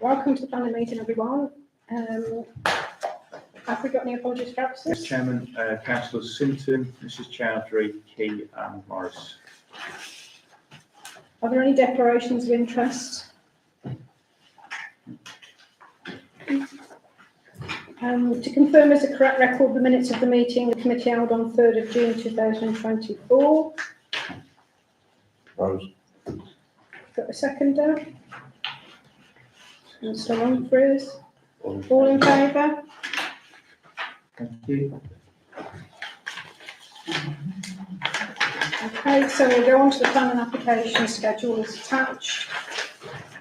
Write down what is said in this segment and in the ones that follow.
Welcome to the planning meeting, everyone. Have we got any apologies for absence? Yes, Chairman, Councillors Sinton, Mrs Chowdhury, Key and Morris. Are there any declarations of interest? To confirm as a correct record the minutes of the meeting the committee held on 3rd of June 2024. Rose. Got a seconder? Councillor Humphreys. All in favour? Thank you. Okay, so we'll go on to the planning application schedule as attached.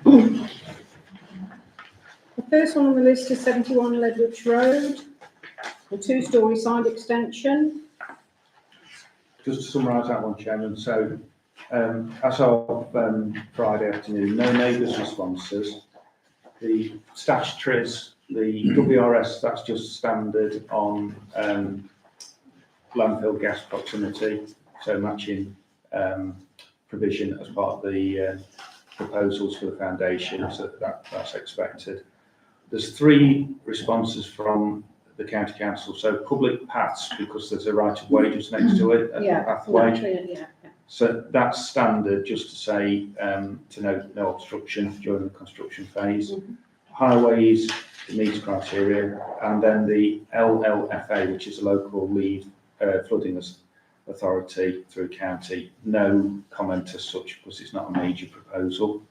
The first one on the list is 71 Ledwich Road, a 2-storey side extension. Just to summarise that one, Chairman, so as of Friday afternoon, no neighbours' responses. The statutories, the WRS, that's just standard on landfill gas proximity, so matching provision as part of the proposals for the foundation, so that's expected. There's 3 responses from the County Council, so public paths, because there's a right of way just next to it, a pathway. Yeah. So that's standard, just to say, to note no obstruction during the construction phase. Highways meets criteria, and then the LLFA, which is a local lead flooding authority through county, no comment as such because it's not a major proposal.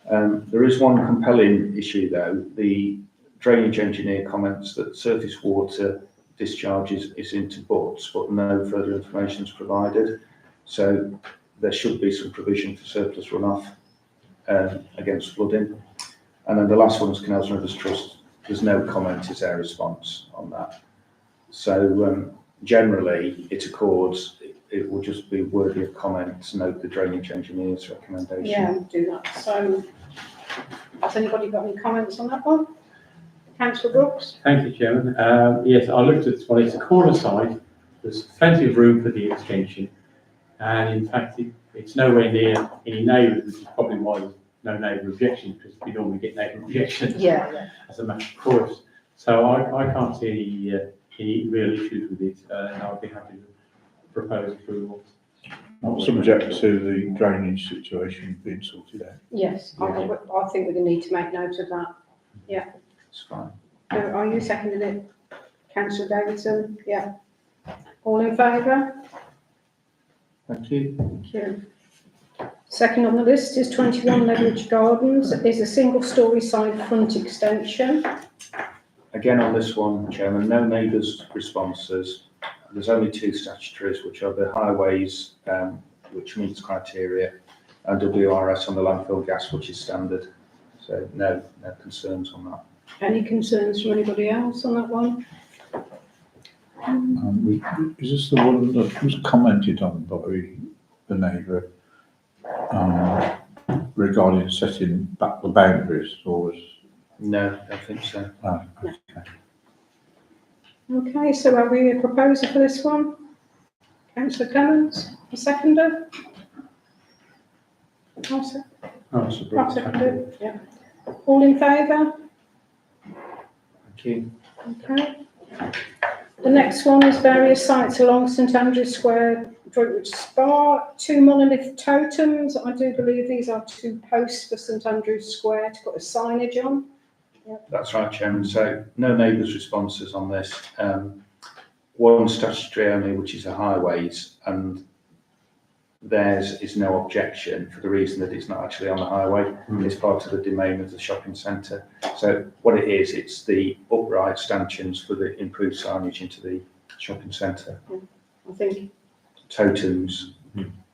There is one compelling issue though. The drainage engineer comments that surface water discharges is into butts, but no further information is provided. So there should be some provision for surplus runoff against flooding. And then the last one is Canals and Rivers Trust. There's no comment, is their response on that. So generally it accords, it will just be worthy of comment to note the drainage engineer's recommendation. Yeah, we'll do that. So has anybody got any comments on that one? Councillor Brooks? Thank you, Chairman. Yes, I looked at this one. It's a corner site. There's plenty of room for the extension. And in fact, it's nowhere near any neighbours, which is probably why there's no neighbour objections, because we normally get neighbour objections as a matter of course. So I can't see any real issues with it, and I'll be happy to propose approval. Subject to the drainage situation being sorted out. Yes, I think we're going to need to make note of that. Yeah. It's fine. Are you seconding it? Councillor Davidson? Yeah. All in favour? Thank you. Thank you. Second on the list is 21 Ledwich Gardens. It is a single-storey side front extension. Again on this one, Chairman, no neighbours' responses. There's only 2 statutories, which are the highways, which meets criteria, and WRS on the landfill gas, which is standard. So no concerns on that. Any concerns from anybody else on that one? Is this the one that was commented on by the neighbour regarding setting back the boundaries, or was? No, I don't think so. Oh, okay. Okay, so are we a proposer for this one? Councillor Clements, a seconder? I'll second it, yeah. All in favour? Thank you. Okay. The next one is various sites along St Andrew's Square, Droitwich Spa, 2 monolith totems. I do believe these are 2 posts for St Andrew's Square to put a signage on. That's right, Chairman. So no neighbours' responses on this. One statutory only, which is the highways, and theirs is no objection for the reason that it's not actually on the highway. It's part of the domain of the shopping centre. So what it is, it's the upright stanchions for the improved signage into the shopping centre. I think. Totems.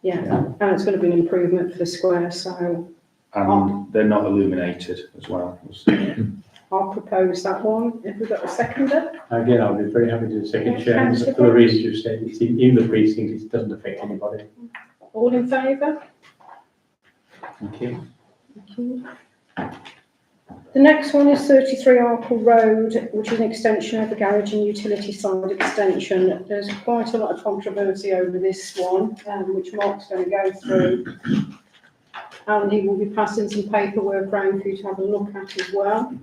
Yeah, and it's going to be an improvement for the square, so. And they're not illuminated as well. I'll propose that one. Have we got a seconder? Again, I'll be very happy to second, Yeah, Chairman, Councillor for the reasons you've said. It's in the precinct, it doesn't affect anybody. All in favour? Thank you. Thank you. The next one is 33 Arkle Road, which is an extension of the garage and utility side extension. There's quite a lot of controversy over this one, which Mark's going to go through. and he will be passing some paperwork around for you to have a look at as well.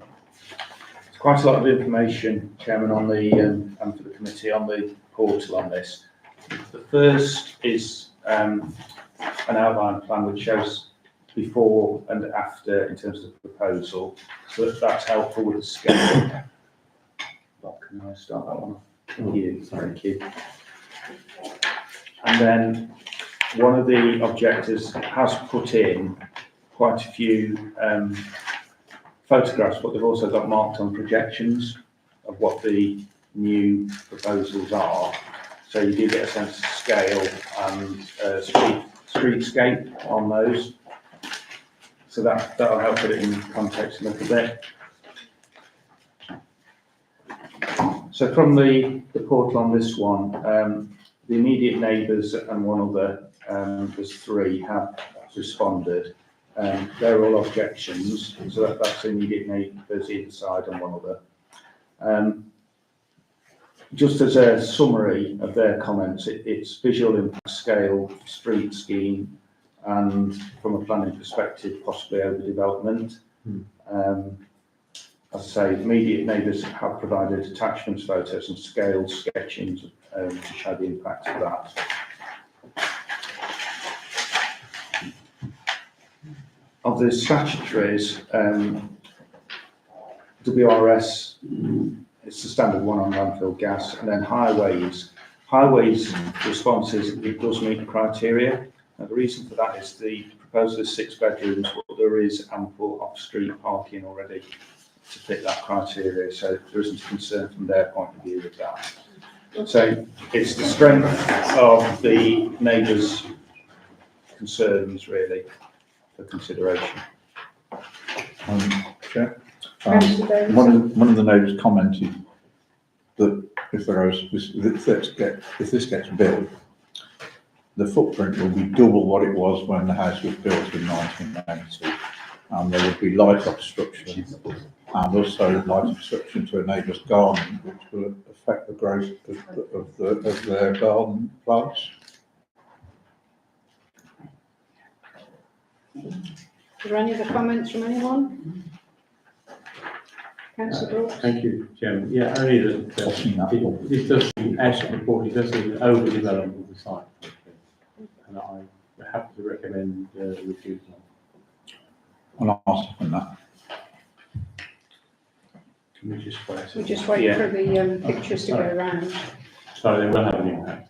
There's quite a lot of information, Chairman, on the, and for the committee on the portal on this. The first is an outline plan which shows before and after in terms of the proposal, so that's helpful with the scale. Well, can I start that one off? Thank you. Thank you. And then one of the objectors has put in quite a few photographs, but they've also got marked on projections of what the new proposals are. So you do get a sense of scale and streetscape on those. So that'll help put it in context a little bit. So from the portal on this one, the immediate neighbours and one other, there's three, have responded. They're all objections, so that's immediate neighbours either side and one other. Just as a summary of their comments, it's visual impact, scale, street scheme, and from a planning perspective, possibly overdevelopment. As I say, immediate neighbours have provided attachments, photos and scale sketchings to show the impact of that. Of the statutories, WRS, it's the standard one on landfill gas, and then highways. Highways response is it does meet the criteria. And the reason for that is the proposal is 6 bedrooms, but there is ample off-street parking already to fit that criteria, so there isn't a concern from their point of view with that. So it's the strength of the neighbours' concerns really for consideration. Chair? Councillor Davis. One of the neighbours commented that if this gets built, the footprint will be double what it was when the house was built in 1990, and there would be light obstruction and also light obstruction to a neighbour's garden, which will affect the growth of their garden plants. Are there any other comments from anyone? Councillor Brooks? Thank you, Chairman. Yeah, only that this does seem, as the report, it does seem an overdevelopment of the site. And I have to recommend refusal. Well, I'll second that. Can we just wait? We just wait for the pictures to go around. So they will have an impact.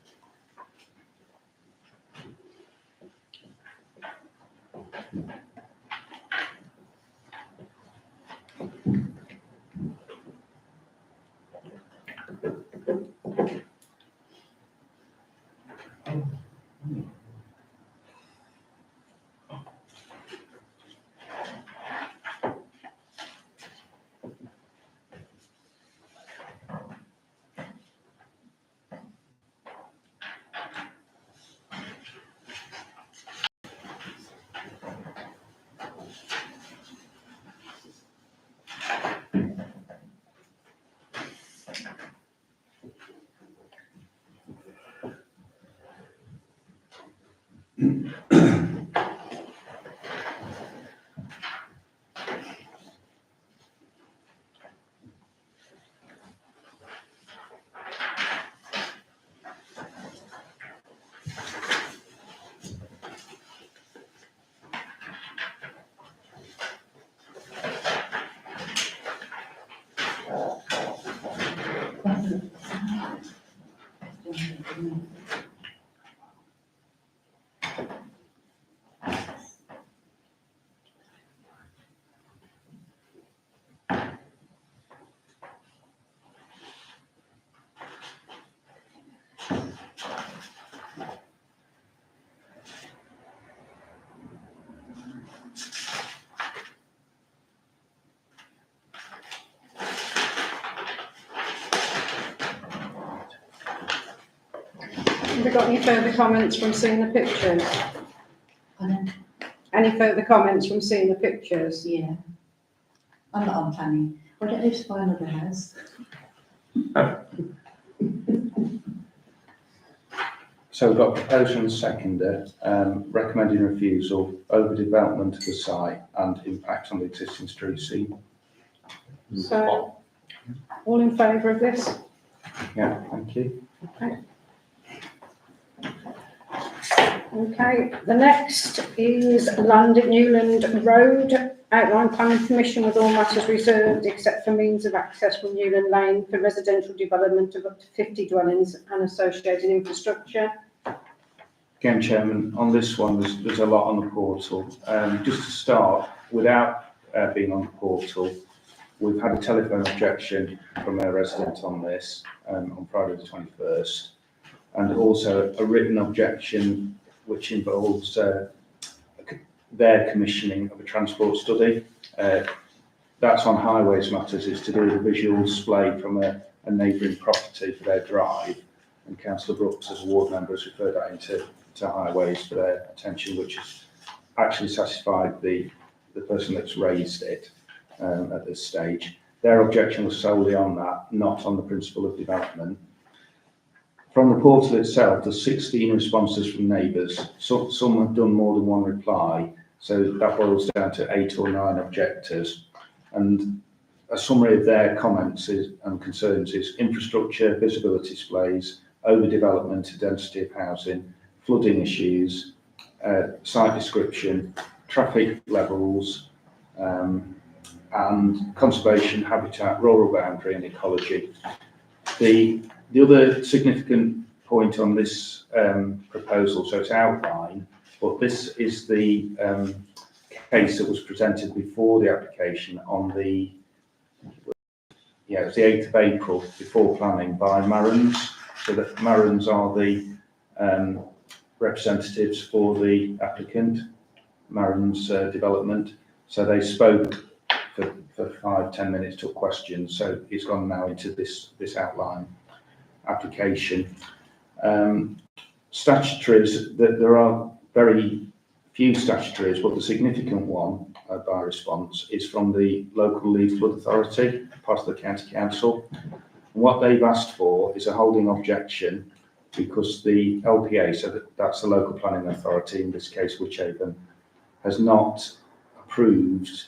Have we got any further comments from seeing the pictures? Pardon? Any further comments from seeing the pictures? Yeah. I'm not on planning. I don't live to buy another house. So So we've got a proposal and a seconder, recommending refusal, overdevelopment of the site and impact on the existing street scene. So, all in favour of this? Yeah, thank you. Okay, the next is land at Newland Road, outline planning permission with all matters reserved except for means of access from Newland Lane for residential development of up to 50 dwellings and associated infrastructure. Again, Chairman, on this one, there's a lot on the portal. Just to start, without being on the portal, we've had a telephone objection from a resident on this on Friday the 21st, and also a written objection which involves their commissioning of a transport study. That's on highways matters. It's to do with a visual display from a neighbouring property for their drive, and Councillor Brooks, as a ward member, has referred that into highways for their attention, which has actually satisfied the person that's raised it at this stage. Their objection was solely on that, not on the principle of development. From the portal itself, there's 16 responses from neighbours. Some have done more than one reply, so that boils down to 8 or 9 objectors. And a summary of their comments and concerns is infrastructure, visibility displays, overdevelopment, density of housing, flooding issues, site description, traffic levels, and conservation, habitat, rural boundary and ecology. The other significant point on this proposal, so it's outline, but this is the case that was presented before the application on it was the 8th of April, before planning, by Marans. So that Marans are the representatives for the applicant, Marans Development. So they spoke for 5-10 minutes, took questions. So it's gone now into this outline application. Statutories, there are very few statutories, but the significant one by response is from the local Leeds Flood Authority, part of the County Council. And what they've asked for is a holding objection because the LPA, so that's the local planning authority, in this case Wychavon, has not approved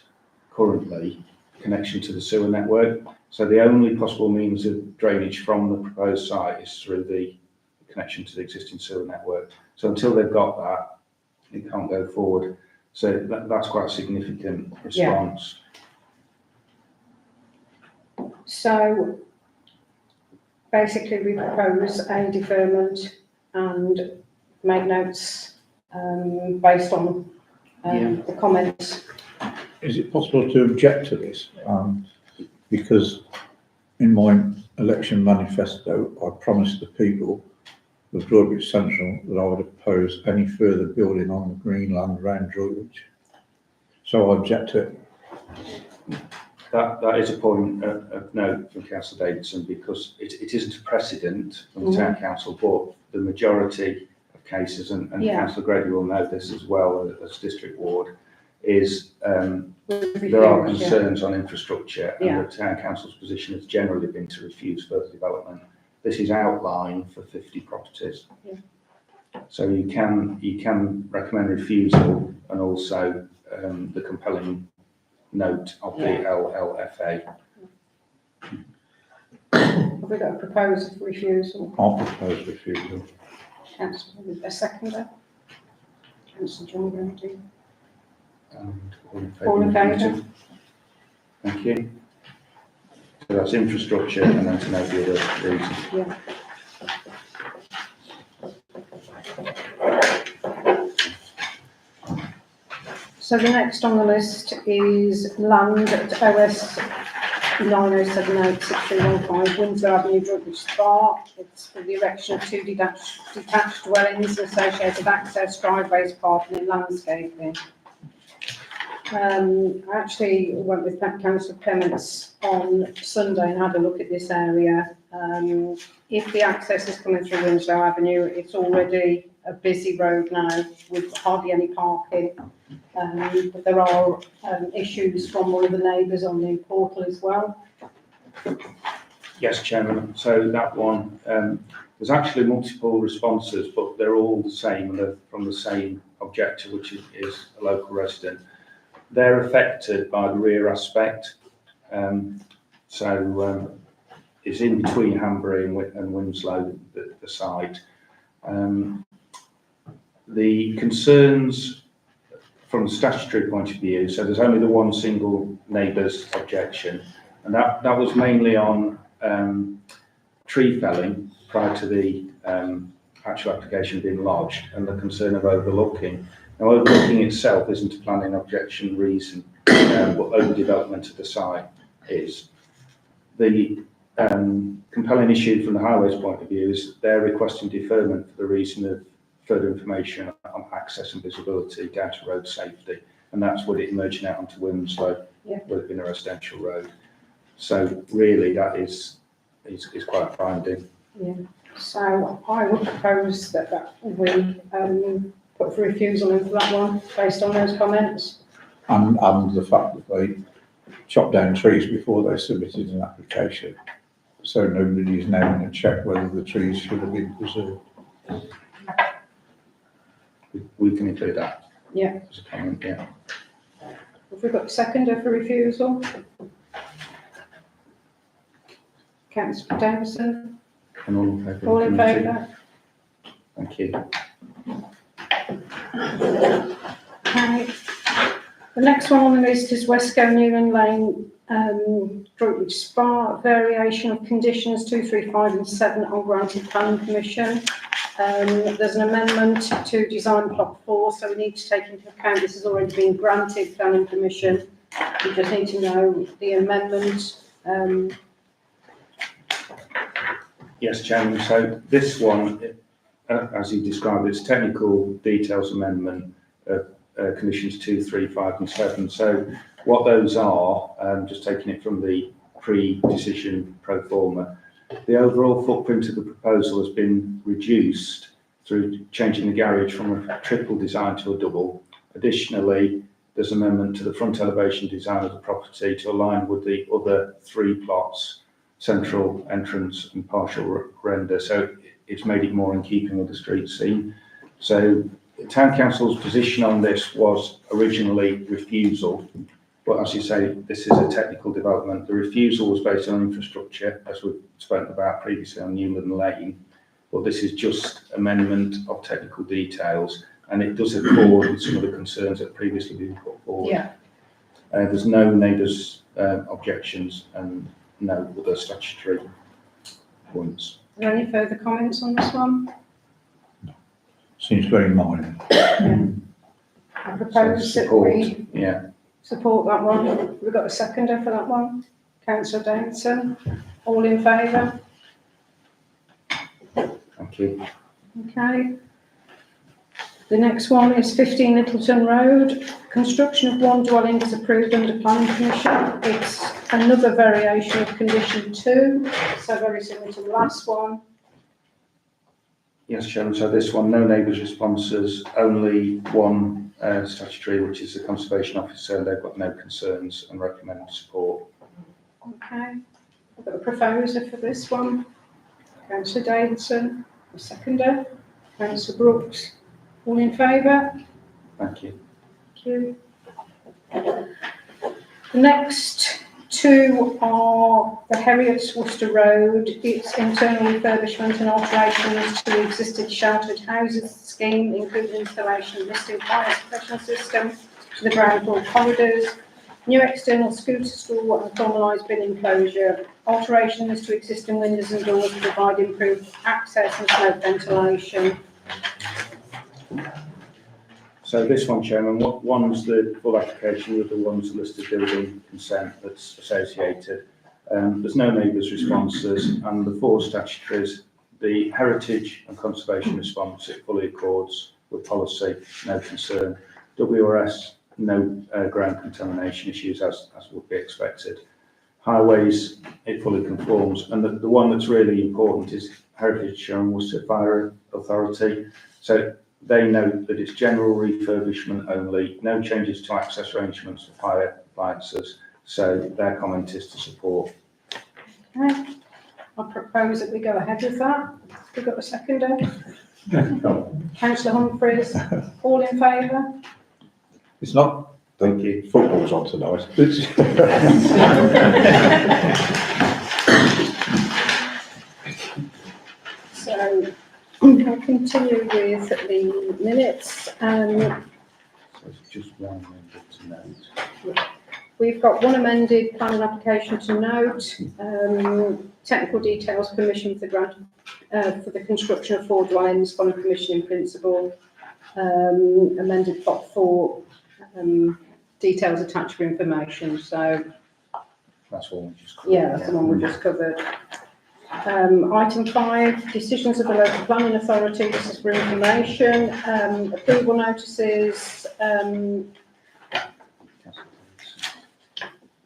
currently connection to the sewer network. So the only possible means of drainage from the proposed site is through the connection to the existing sewer network. So until they've got that, it can't go forward. So that's quite a significant response. So basically we propose a deferment and make notes based on the comments. Is it possible to object to this? Because in my election manifesto, I promised the people of Droitwich Central that I would oppose any further building on the green land around Droitwich. So I object to it. That is a point of note from Councillor Davidson, because it isn't a precedent from the Town Council, but the majority of cases, and Councillor Grady will know this as well as District Ward, is there are concerns on infrastructure, and the Town Council's position has generally been to refuse further development. This is outlined for 50 properties. So you can recommend refusal, and also the compelling note of the LLFA. Have we got a proposal for refusal? I'll propose refusal. Councillor, a seconder? Councillor John Grady. And All in favour? Thank you. So that's infrastructure, and then to note the other reasons. Yeah. So the next on the list is land at OS 90786315 Windsor Avenue, Droitwich Spa. It's for the erection of 2 detached dwellings, associated access, driveways, parking and landscaping. I actually went with Councillor Clements on Sunday and had a look at this area. If the access is coming through Winslow Avenue, it's already a busy road now with hardly any parking. But there are issues from one of the neighbours on the portal as well. Yes, Chairman. So that one, There's actually multiple responses, but they're all the same and they're from the same objector, which is a local resident. They're affected by the rear aspect. It's in between Hanbury and Winslow, the site. The concerns from the statutory point of view, so there's only the one single neighbour's objection, and that was mainly on tree felling prior to the actual application being lodged, and the concern of overlooking. Now, overlooking itself isn't a planning objection reason, but overdevelopment of the site is. The compelling issue from the highways point of view is they're requesting deferment for the reason of further information on access and visibility down to road safety, and that's with it emerging out onto Winslow, would have been a residential road. So really, that is quite binding. Yeah. So I would propose that we put for refusal in for that one, based on those comments. And the fact that they chopped down trees before they submitted an application. So nobody's now going to check whether the trees should have been preserved. We can include that. Yeah. As a comment, yeah. Have we got a seconder for refusal? Councillor Davison, And all in favour? all in favour? Thank you. Okay. The next one on the list is Westco Newland Lane, Droitwich Spa, variation of conditions 2, 3, 5 and 7 on granted planning permission. There's an amendment to design plot 4, so we need to take into account this has already been granted planning permission. We just need to know the amendment. Yes, Chairman. So this one, as you described, it's technical details amendment of conditions 2, 3, 5 and 7. So what those are, just taking it from the pre-decision pro forma, the overall footprint of the proposal has been reduced through changing the garage from a triple design to a double. Additionally, there's amendment to the front elevation design of the property to align with the other 3 plots, central entrance and partial render. So it's made it more in keeping with the street scene. So the Town Council's position on this was originally refusal, but as you say, this is a technical development. The refusal was based on infrastructure, as we've spoken about previously on Newland Lane, but this is just amendment of technical details, and it does accord with some of the concerns that previously been put forward. Yeah. There's no neighbours' objections and no other statutory points. Are there any further comments on this one? Seems very minor. I propose that we Yeah, support that one. We've got a seconder for that one. Councillor Davidson, all in favour? thank you. Okay. The next one is 15 Littleton Road. Construction of one dwelling is approved under planning permission. It's another variation of condition 2, so very similar to the last one. Yes, Chairman. So this one, no neighbours' responses, only one statutory, which is the Conservation Officer, and they've got no concerns and recommend support. Okay. I've got a proposer for this one. Councillor Davidson, a seconder. Councillor Brooks, all in favour? Thank you. Thank you. The next two are the Heriots Worcester Road. It's internal refurbishment and alterations to the existing sheltered houses scheme, including installation of listed fire suppression system to the ground floor corridors, new external scooter stall and formalised bin enclosure, alterations to existing windows and doors to provide improved access and smoke ventilation. So this one, Chairman, one's the full application, the other one's the listed building consent that's associated. There's no neighbours' responses, and the 4 statutories, the heritage and conservation response, it fully accords with policy, no concern. WRS, no ground contamination issues as would be expected. Highways, it fully conforms, and the one that's really important is Herefordshire and Worcester Fire Authority. So they note that it's general refurbishment only, no changes to access arrangements for fire appliances. So their comment is to support. Okay. I propose that we go ahead with that. We've got a seconder. Councillor Humphreys, all in favour? It's not, Thank you. football's on tonight. It's- So I'll continue with the minutes. So it's just one member to note. We've got one amended planning application to note, technical details permission for the grant, for the construction of 4 dwellings following permission in principle, amended plot 4, details attached for information. So That's all we just covered. yeah, that's the one we just covered. Item 5, decisions of the local planning authority. This is for information. Approval notices.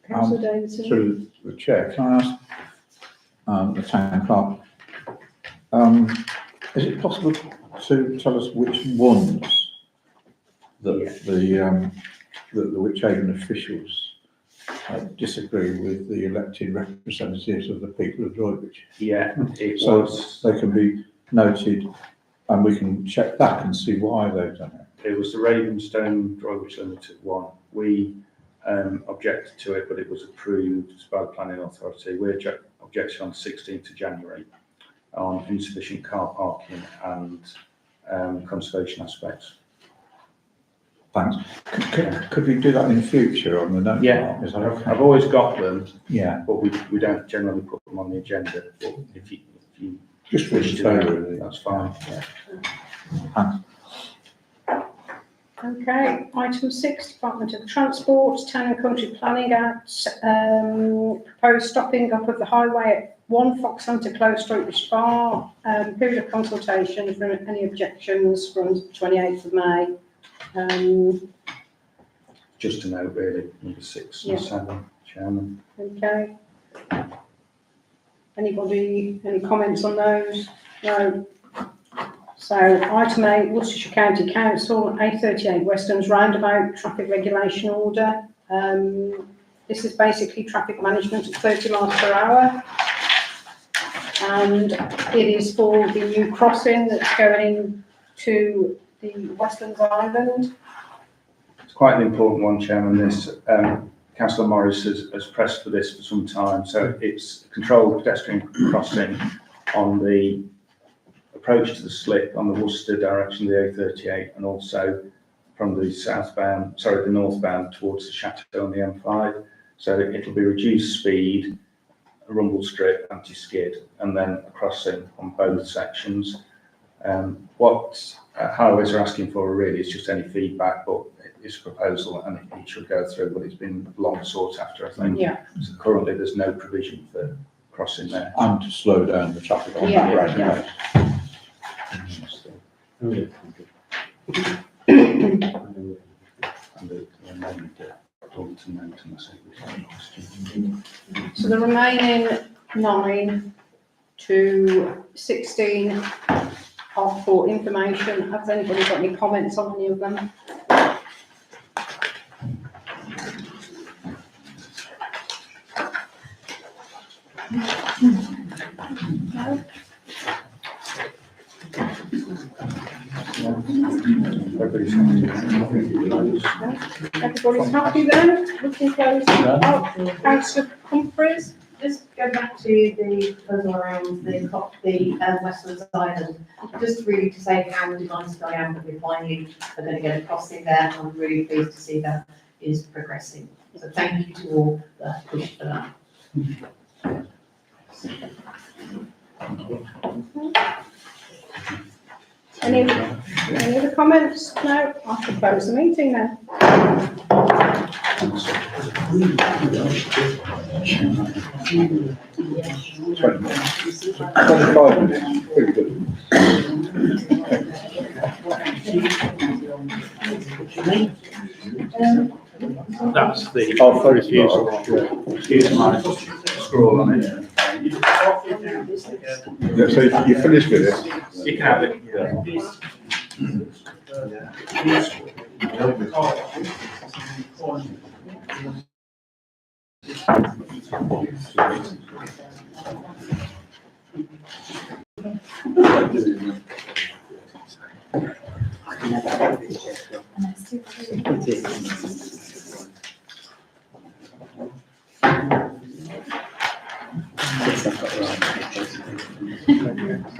Councillor Davidson. Through the chair, can I ask the town clerk, is it possible to tell us which ones that the Witch Haven officials disagree with the elected representatives of the people of Droitwich? Yeah, it So was, they can be noted and we can check that and see why they've done it. it was the Ravenstone Droitwich Limited one. We objected to it, but it was approved by the planning authority. We objected on 16th of January on insufficient car parking and conservation aspects. Thanks. Could we do that in future on the note? Yeah, Is that okay? I've always got them, Yeah, but we don't generally put them on the agenda. But if you just wish wish to to know, that's fine. Yeah. Thanks. Okay, item 6, Department of Transport, Town and Country Planning Act, proposed stopping up of the highway at 1 Foxhunter Close, Droitwich Bar, period of consultation for any objections from 28th of May. Just to note, really, number 6 and Yeah. 7, Chairman. Okay. Anybody, any comments on those? No. So item 8, Worcestershire County Council, A38 Westlands Roundabout Traffic Regulation Order. This is basically traffic management at 30 miles per hour. And it is for the new crossing that's going to the Westlands Island. It's quite an important one, Chairman. This Councillor Morris has pressed for this for some time. So it's a controlled pedestrian crossing on the approach to the slip on the Worcester direction of the A38, and also from the the northbound towards the Chateau on the M5. So it'll be reduced speed, a rumble strip, anti-skid, and then a crossing on both sections. What highways are asking for really is just any feedback, but it's a proposal and it should go through, but it's been long sought after, I think. Yeah. So currently there's no provision for crossing there. And to slow down the traffic on Yeah, that road. yeah. Oh, yeah. And the amendment to note, and that's it. So the remaining 9 to 16 are for information. Has anybody got any comments on any of them? No? Everybody's happy. Everybody's happy then? We can close. Oh, Councillor Humphreys? Just go back to the proposal around the Westlands Island, just really to say how delighted I am that we finally are going to get a crossing there. I'm really pleased to see that is progressing. So thank you to all that pushed for that. Any other comments? No? I shall close the meeting then. Twenty-five minutes, pretty good. That's the Oh, very refusal. Excuse my scroll on it. Yeah, so you finished with it? You can have it.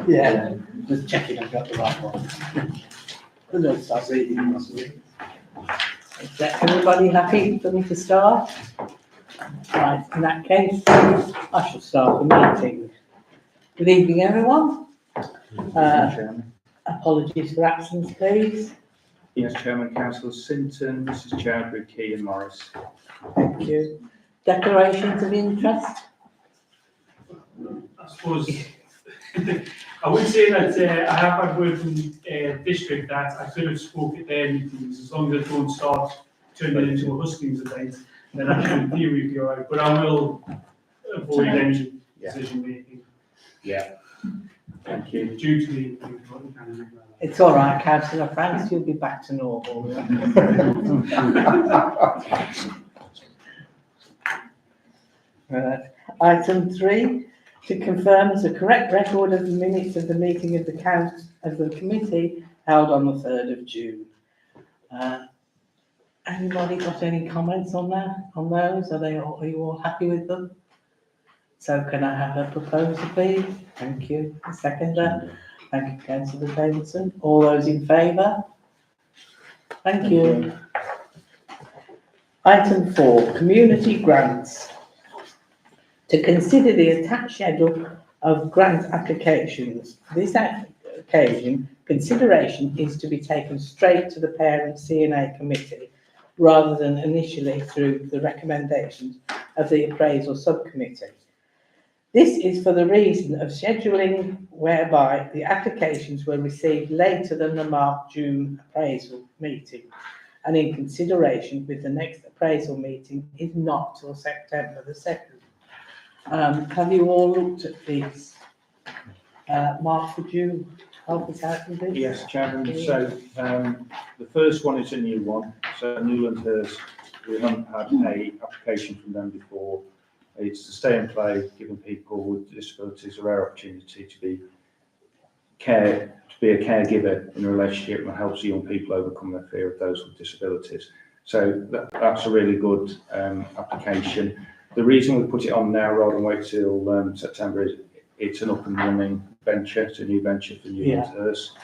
Yeah, just checking I've got the right one. The notes I've reading. Is that everybody happy for me to start? Right, in that case, I shall start the meeting. Good evening, everyone. Apologies for absence, please. Yes, Chairman, Councillors Sinton, Mrs Chowdhury, Key and Morris. Thank you. Declarations of interest? I suppose, I would say that I have had word from district that I could have spoke at their meetings, as long as I don't start turning it into a hustings event, then actually in theory be alright, but I will avoid any decision making Yeah. Thank you. due to the. It's all right, Councillor Franks, you'll be back to normal. Right. Item 3, to confirm as a correct record of the minutes of the meeting of the committee held on the 3rd of June. Anybody got any comments on that, on those? Are you all happy with them? So can I have a proposal, please? Thank you. A seconder? Thank you, Councillor Davidson. All those in favour? Thank you. Item 4, community grants. To consider the attached schedule of grant applications. This occasion, consideration is to be taken straight to the parent CNA committee rather than initially through the recommendations of the appraisal subcommittee. This is for the reason of scheduling whereby the applications were received later than the marked June appraisal meeting, and in consideration with the next appraisal meeting is not till September the 2nd. Have you all looked at these? Mark, would you help us out with this? Yes, Chairman, so the first one is a new one, so Newlandhurst, we haven't had a application from them before. It's to stay and play, giving people with disabilities a rare opportunity to be a caregiver in a relationship that helps young people overcome their fear of those with disabilities. So that's a really good application. The reason we put it on now rather than wait till September is it's an up and running venture, it's a new venture for Newlandhurst.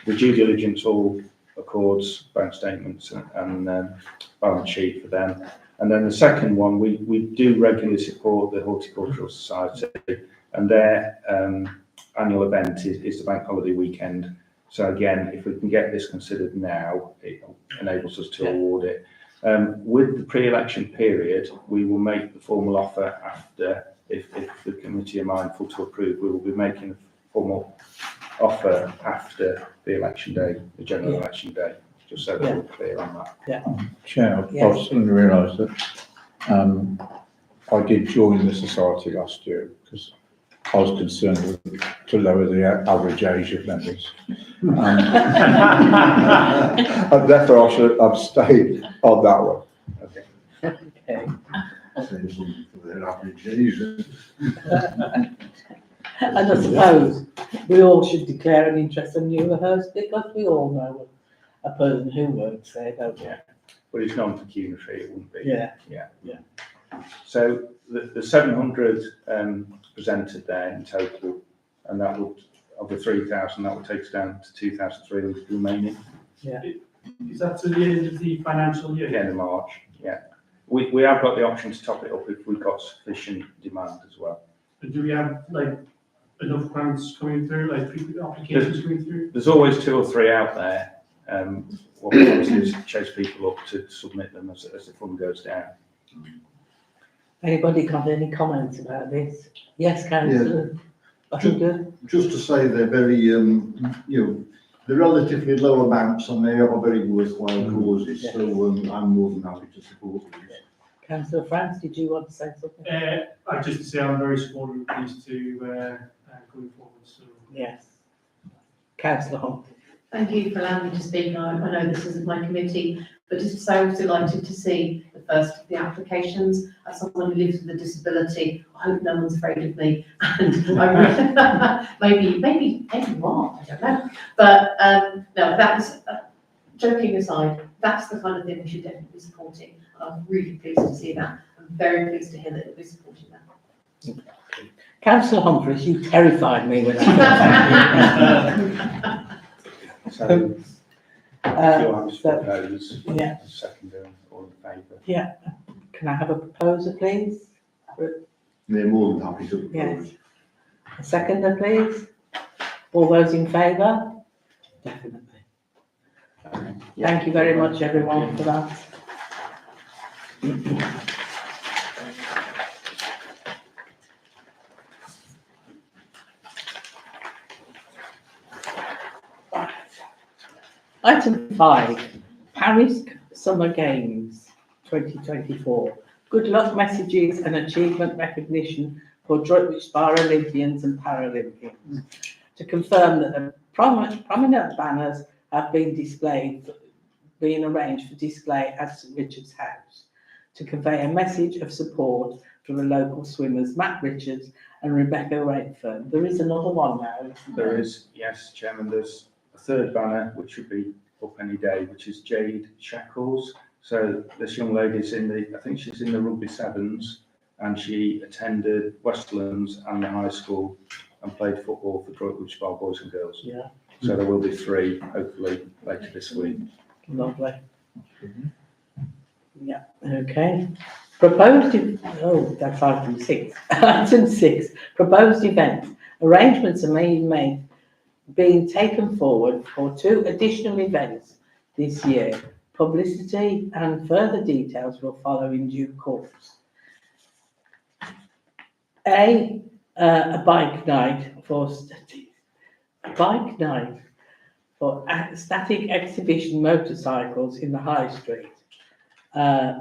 The due diligence all accords, bank statements and balance sheet for them. And then the second one, we do regularly support the Horticultural Society, and their annual event is the bank holiday weekend. So again, if we can get this considered now, it enables us to award it. With the pre-election period, we will make the formal offer after, if the committee are mindful to approve, we will be making a formal offer after the election day, the general election day, just so that we're clear on that. Chair, I suddenly realised that I did join the society last year because I was concerned to lower the average age of members. And therefore I should abstain on that one. Okay. And I suppose we all should declare an interest in Newlandhurst because we all know a person who works there, don't we? But it's non-pecuniary, it wouldn't be. Yeah. So the 700 presented there in total, and that would, of the 3,000, that would take us down to 2,300 remaining. Is that to the end of the financial year? End of March, yeah. We have got the option to top it up if we've got sufficient demand as well. And do we have enough grants coming through, applications coming through? There's always 2 or 3 out there. What we want to do is chase people up to submit them as the fund goes down. Anybody got any comments about this? Yes, Councillor. Just to say they're very, they're relatively low amounts and they are very worthwhile causes, so I'm more than happy to support these. Councillor Franks, did you want to say something? I just to say I'm very supportive of these two going forward. So. Yes. Councillor Hunt. Thank you for allowing me to speak. I know this isn't my committee, but just so I was delighted to see the first of the applications. As someone who lives with a disability, I hope no one's afraid of me. And I really, maybe you are, I don't know. But no, that was, joking aside, that's the kind of thing we should definitely be supporting. And I'm really pleased to see that. I'm very pleased to hear that we're supporting that. Councillor Humphries, you terrified me when I So, if you're happy to so- propose, yeah. seconder, all in favour? Can I have a proposer, please? They're more than happy to Yes. propose. A seconder, please? All those in favour? Definitely. Thank you very much, everyone, for that. Item 5, Paris Summer Games 2024. Good luck messages and achievement recognition for Droitwich Paralympians and Paralympians. To confirm that the prominent banners have been arranged for display at St Richard's House to convey a message of support for the local swimmers, Matt Richards and Rebecca Rainfern. There is another one now, isn't there? There is, yes, Chairman, there's a third banner which should be up any day, which is Jade Shackles. So this young lady's I think she's in the rugby sevens, and she attended Westlands and the high school and played football for Droitwich Spa boys and girls. Yeah. So there will be 3, hopefully, later this week. Lovely. Yeah, okay. That's item 6. Item 6, proposed event. Arrangements are being taken forward for 2 additional events this year. Publicity and further details will follow in due course. A bike night for static exhibition motorcycles in the High Street.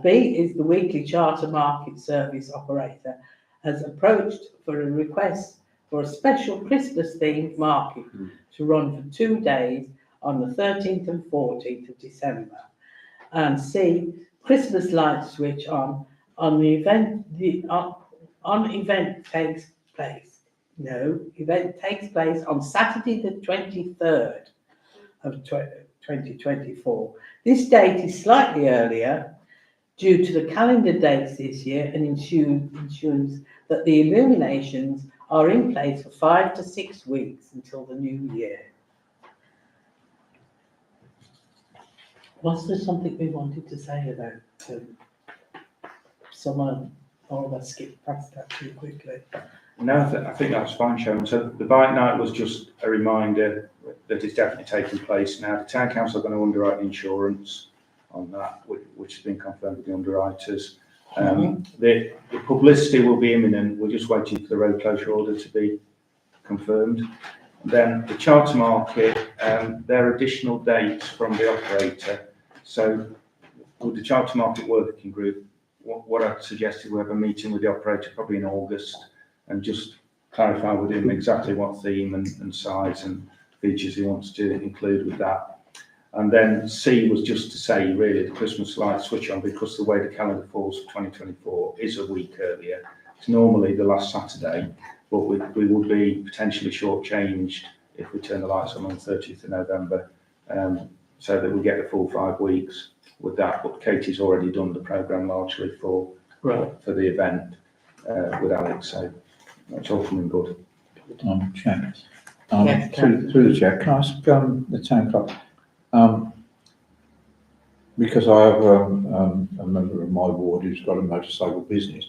B is the weekly charter market service operator has approached for a request for a special Christmas themed market to run for 2 days on the 13th and 14th of December. And C, Christmas lights switch on the event. Event takes place on Saturday the 23rd of 2024. This date is slightly earlier due to the calendar dates this year and ensures that the illuminations are in place for 5 to 6 weeks until the new year. Was there something we wanted to say about summer, or have I skipped past that too quickly? No, I think that's fine, Chairman. So the bike night was just a reminder that it's definitely taking place now. The Town Council are going to underwrite the insurance on that, which has been confirmed with the underwriters. The publicity will be imminent. We're just waiting for the road closure order to be confirmed. Then the charter market, there are additional dates from the operator. So with the charter market working group, what I'd suggested, we have a meeting with the operator probably in August and just clarify with him exactly what theme and size and features he wants to include with that. And then C was just to say, really, the Christmas light switch on, because the way the calendar falls for 2024 is a week earlier. It's normally the last Saturday, but we would be potentially shortchanged if we turn the lights on the 30th of November, so that we get the full 5 weeks with that. But Katie's already done the programme largely for the event with Alex, so that's all coming good. Chair. Yes, Through the chair, can I ask the town clerk? Because I have a member of my ward who's got a motorcycle business.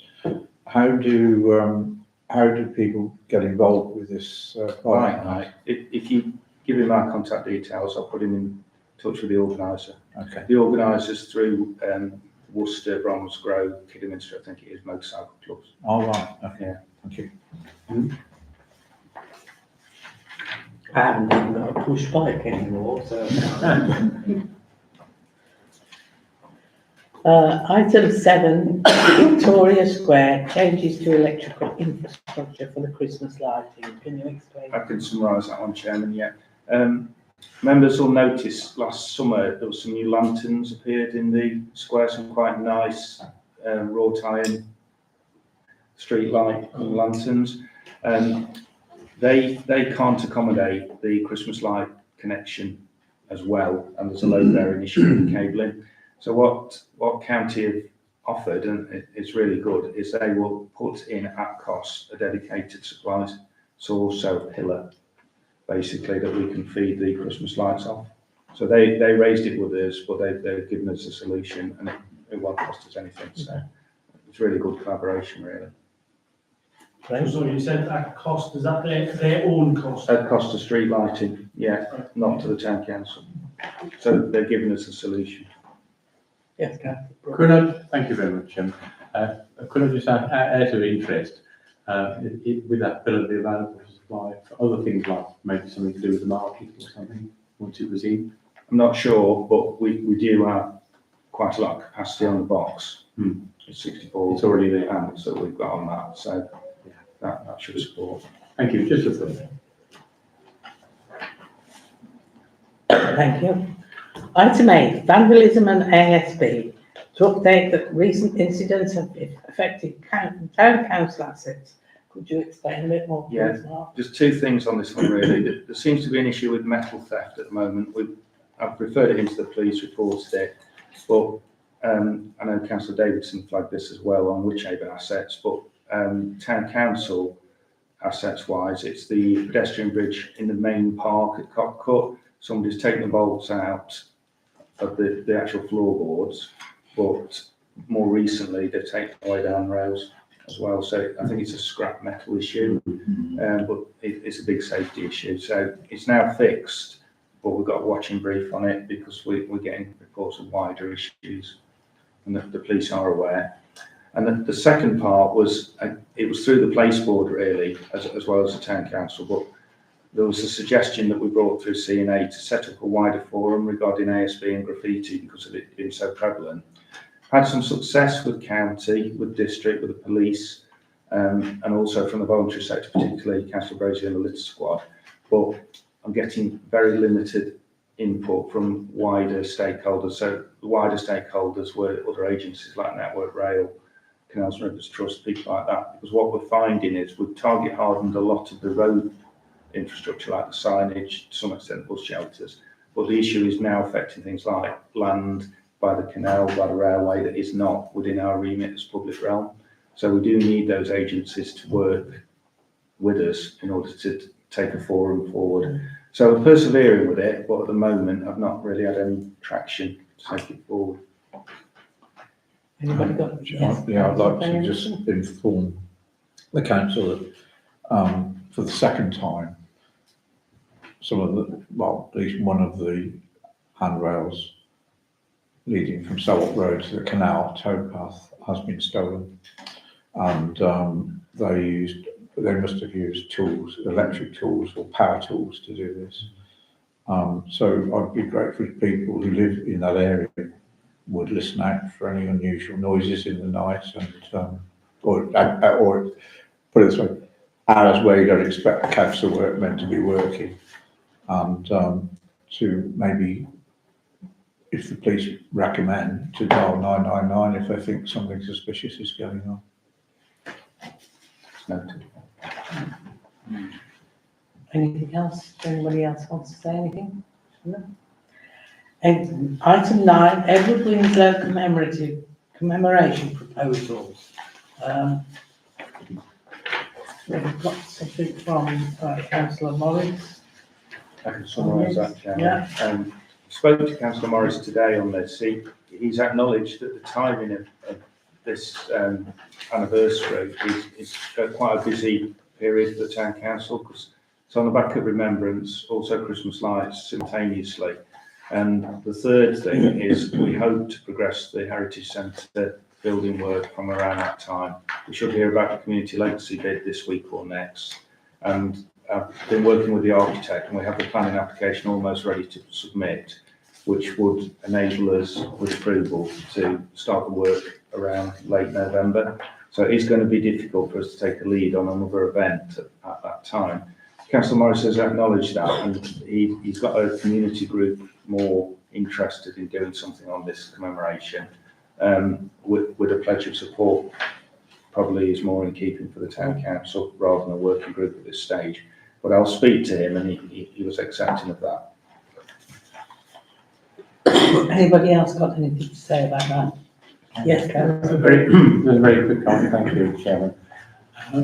How do people get involved with this bike night? If you give him our contact details, I'll put him in touch with the organiser. Okay. The organisers through Worcester, Bromsgrove, Kidderminster, I think it is, motorcycle clubs. All right. Okay. Yeah. Thank you. I haven't even got a push bike anymore, so. Item 7, Victoria Square, changes to electrical infrastructure for the Christmas lighting. Can you explain? I can summarise that one, Chairman, yeah. Members will notice last summer there was some new lanterns appeared in the square, some quite nice wrought iron street light lanterns. They can't accommodate the Christmas light connection as well, and there's a load bearing issue with the cabling. So what county have offered, and it's really good, is they will put in at cost a dedicated supply source, so a pillar, basically, that we can feed the Christmas lights off. So they raised it with us, but they've given us a solution, and it won't cost us anything. So it's really good collaboration, really. So you said that cost, is that their own cost? At cost of street lighting, yeah, not to the town council. So they're giving us a solution. Yes, go. Could I, thank you very much, could I just add, out of interest, with that bill of the available supply for other things like maybe something to do with the market or something, once it was in? I'm not sure, but we do have quite a lot of capacity on the box. It's 64. It's already there. amps that we've got on that, so that should support. Thank you, just a thought. Thank you. Item 8, vandalism and ASB. To update that recent incidents have affected town council assets. Could you explain a bit more, please, Mark? Just two things on this one, really. There seems to be an issue with metal theft at the moment. I've referred it into the police report today, but I know Councillor Davidson flagged this as well on Wychabon assets, but town council assets-wise, it's the pedestrian bridge in the main park at Cockcut. Somebody's taken the bolts out of the actual floorboards, but more recently they've taken away the handrails as well. So I think it's a scrap metal issue, but it's a big safety issue. So it's now fixed, but we've got a watching brief on it because we're getting reports of wider issues, and the police are aware. And the second part was, it was through the place board really, as well as the town council, but there was a suggestion that we brought through C&A to set up a wider forum regarding ASB and graffiti because of it being so prevalent. Had some success with county, with district, with the police, and also from the voluntary sector, particularly Councillor Brady and the Litter Squad. But I'm getting very limited input from wider stakeholders. So the wider stakeholders were other agencies like Network Rail, Canals and Rivers Trust, people like that. Because what we're finding is we've target hardened a lot of the road infrastructure, like the signage, to some extent bus shelters. But the issue is now affecting things like land by the canal, by the railway, that is not within our remit as public realm. So we do need those agencies to work with us in order to take a forum forward. So we're persevering with it, but at the moment I've not really had any traction to take it forward. Anybody got? Yes. Yeah, I'd like to just inform the council that for the second time, some of the, well, at least one of the handrails leading from Southwark Road to the canal towpath has been stolen, and they must have used tools, electric tools or power tools to do this. So I'd be grateful if people who live in that area would listen out for any unusual noises in the night, and or put it this way, hours where you don't expect the council workmen to be working, and to maybe, if the police recommend, to dial 999 if they think something suspicious is going on. It's noted. Anything else? Anybody else wants to say anything? No? And item 9, Edward Winslow commemoration proposals. We've got something from Councillor Morris. I can summarise that, Chairman. Yeah. Spoke to Councillor Morris today on this. He's acknowledged that the timing of this anniversary is quite a busy period for the town council, because it's on the back of remembrance, also Christmas lights simultaneously. And the third thing is we hope to progress the Heritage Centre building work from around that time. We should hear about the community legacy bid this week or next. And I've been working with the architect, and we have the planning application almost ready to submit, which would enable us, with approval, to start the work around late November. So it is going to be difficult for us to take a lead on another event at that time. Councillor Morris has acknowledged that, and he's got a community group more interested in doing something on this commemoration, with a pledge of support. Probably is more in keeping for the town council rather than a working group at this stage. But I'll speak to him, and he was accepting of that. Anybody else got anything to say about that? Yes, Councillor. A very quick comment, thank you, Chairman. I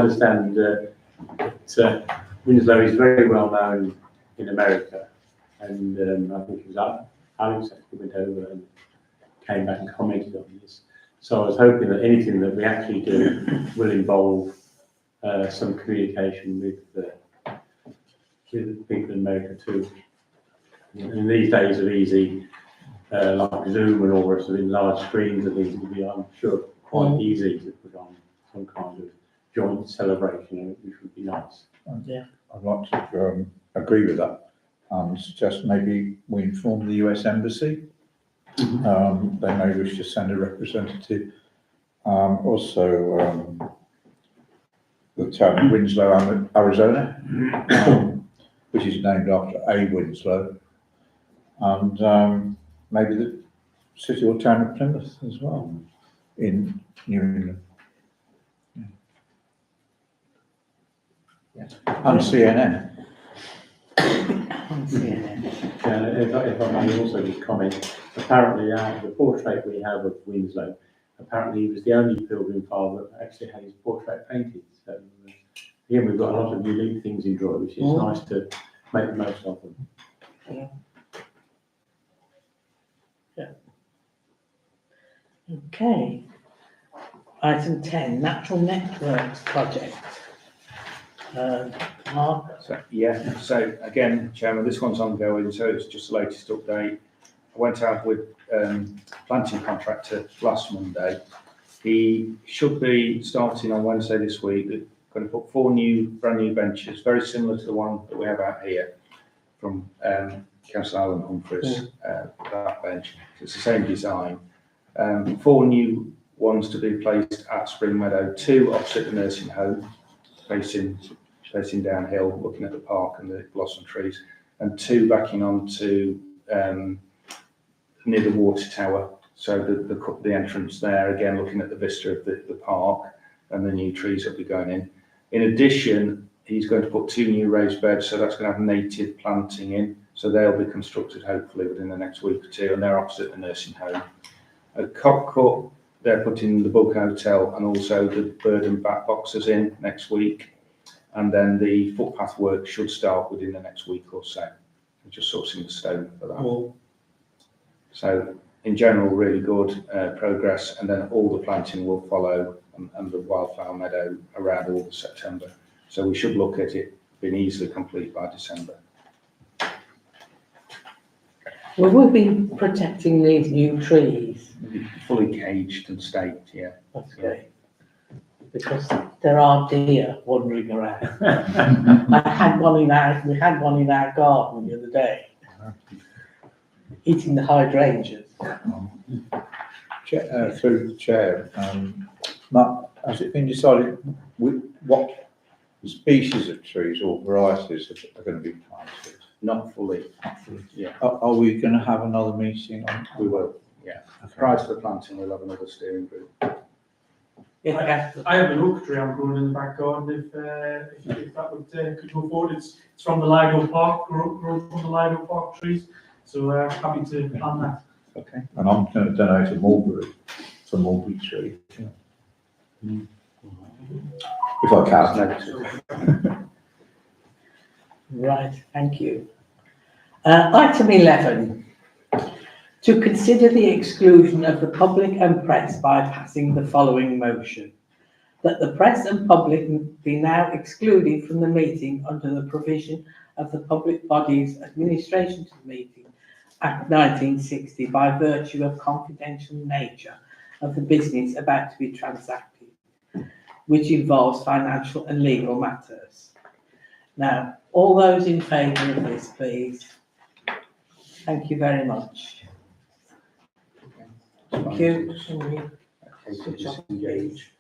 understand that Winslow is very well known in America, and I think it was Alex actually went over and came back and commented on this. So I was hoping that anything that we actually do will involve some communication with the people in America too. In these days of easy, like Zoom and all the rest of it, large screens and things, it would be, I'm sure, quite easy to put on some kind of joint celebration, which would be nice. Yeah. I'd like to agree with that and suggest maybe we inform the US Embassy. They may wish to send a representative. Also, the town of Winslow, Arizona, which is named after A. Winslow, and maybe the city or town of Plymouth as well in New England. Yeah. And CNN. If I may also just comment, apparently the portrait we have of Winslow, apparently he was the only Pilgrim Father that actually had his portrait painted. So again, we've got a lot of unique things in Droy, which is nice to make the most of them. Okay. Item 10, Natural Networks Project. Mark? So again, Chairman, this one's ongoing, so it's just the latest update. I went out with planting contractor last Monday. He should be starting on Wednesday this week. They're going to put 4 brand new benches, very similar to the one that we have out here from Councillor Alan Humphreys, that bench. It's the same design. 4 new ones to be placed at Spring Meadow, 2 opposite the nursing home, facing downhill, looking at the park and the blossom trees, and 2 backing on to near the water tower. So the entrance there, again, looking at the vista of the park and the new trees that will be going in. In addition, he's going to put 2 new raised beds, so that's going to have native planting in. So they'll be constructed hopefully within the next week or 2, and they're opposite the nursing home. At Cockcut, they're putting the Bug Hotel and also the bird and bat boxes in next week. And then the footpath work should start within the next week or so. We're just sourcing the stone for that. So in general, really good progress, and then all the planting will follow and the wildflower meadow around August, September. So we should look at it being easily complete by December. Will we be protecting these new trees? Fully caged and staked, yeah. Okay. Because there are deer wandering around. we had one in our garden the other day, eating the hydrangeas. Through the chair, Mark, has it been decided what species of trees or varieties are going to be planted? Not fully. Yeah. Are we going to have another meeting on? We will, yeah. Prior to the planting, we'll have another steering group. I have an oak tree I'm growing in the back garden. If that would could go forward, it's from the Lido Park, grown from the Lido Park trees. So happy to plant that. Okay. And I'm going to donate a mulberry tree. Yeah. If I can. Right, thank you. Item 11. To consider the exclusion of the public and press by passing the following motion. That the press and public be now excluded from the meeting under the provision of the Public Bodies Administration to the Meeting Act 1960 by virtue of confidential nature of the business about to be transacted, which involves financial and legal matters. Now, all those in favour of this, please. Thank you very much. Thank you. Okay, so disengage.